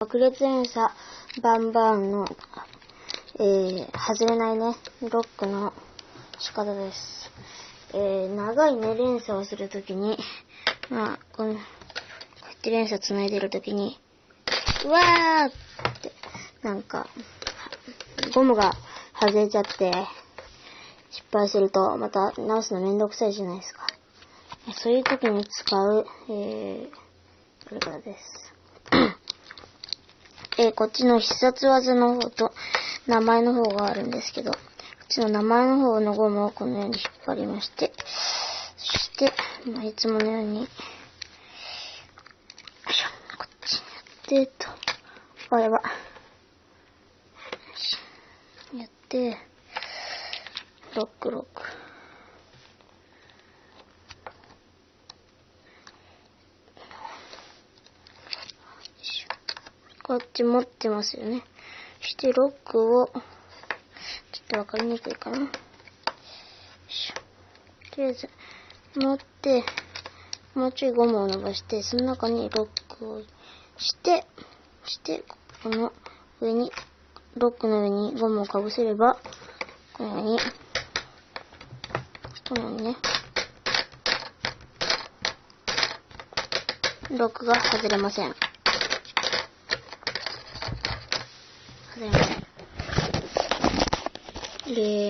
爆裂連鎖バンバンの、外れないね、ロックの仕方です。長いね、連鎖をするときに、こうやって連鎖繋いでるときに、うわーって、ゴムが外れちゃって、失敗すると、また直すのめんどくさいじゃないですか。そういうときに使う、これからです。こっちの必殺技の方と名前の方があるんですけど、こっちの名前の方のゴムをこのように引っ張りまして、そして、いつものように、こっちにやって、やば。やって、ロック。こっち持ってますよね。そしてロックを、ちょっとわかりにくいかな。とりあえず、持って、もうちょいゴムを伸ばして、その中にロックをして、この上に、ロックの上にゴムをかぶせれば、このようにね、ロックが外れません。で、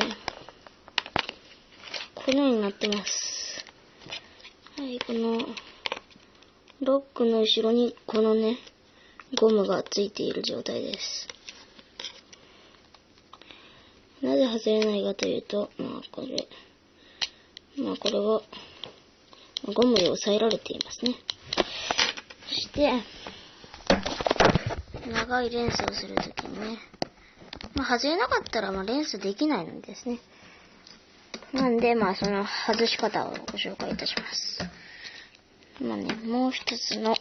このようになってます。はい、この、ロックの後ろにこのね、ゴムがついている状態です。なぜ外れないかというと、これは、ゴムで押さえられていますね。そして、長い連鎖をするときにね、外れなかったら連鎖できないのですね。なんで、その外し方をご紹介いたします。もう一つの、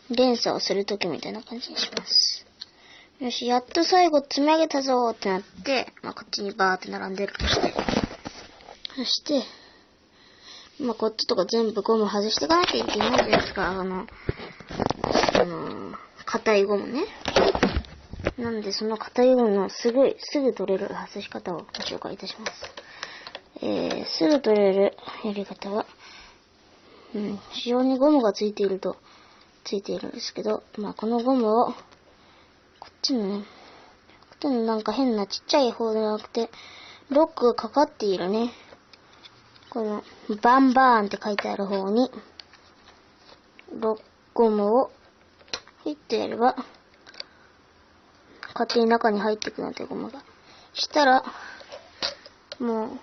連鎖をするときみたいな感じにします。よし、やっと最後積み上げたぞーってなって、こっちにバーって並んでるとして。そして、こっちとか全部ゴム外していかなきゃいけないじゃないですか。硬いゴムね。なんで、その硬いゴムのすぐ取れる外し方をご紹介いたします。すぐ取れるやり方は、非常にゴムがついているんですけど、このゴムを、こっちの変なちっちゃい方ではなくて、ロックがかかっているね、この、バンバーンって書いてある方に、ゴムを、入ってやれば、勝手に中に入っていくので、ゴムが。したら、も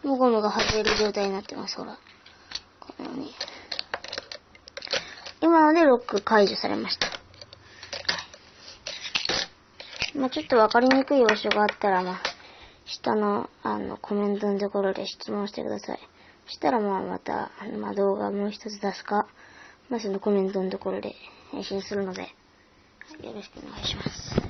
うゴムが外れる状態になってます、ほら。このように。今のでロック解除されました。ちょっとわかりにくい場所があったら、下の、コメントのところで質問してください。そしたら、また、動画もう一つ出すか、そのコメントのところで配信するので、よろしくお願いします。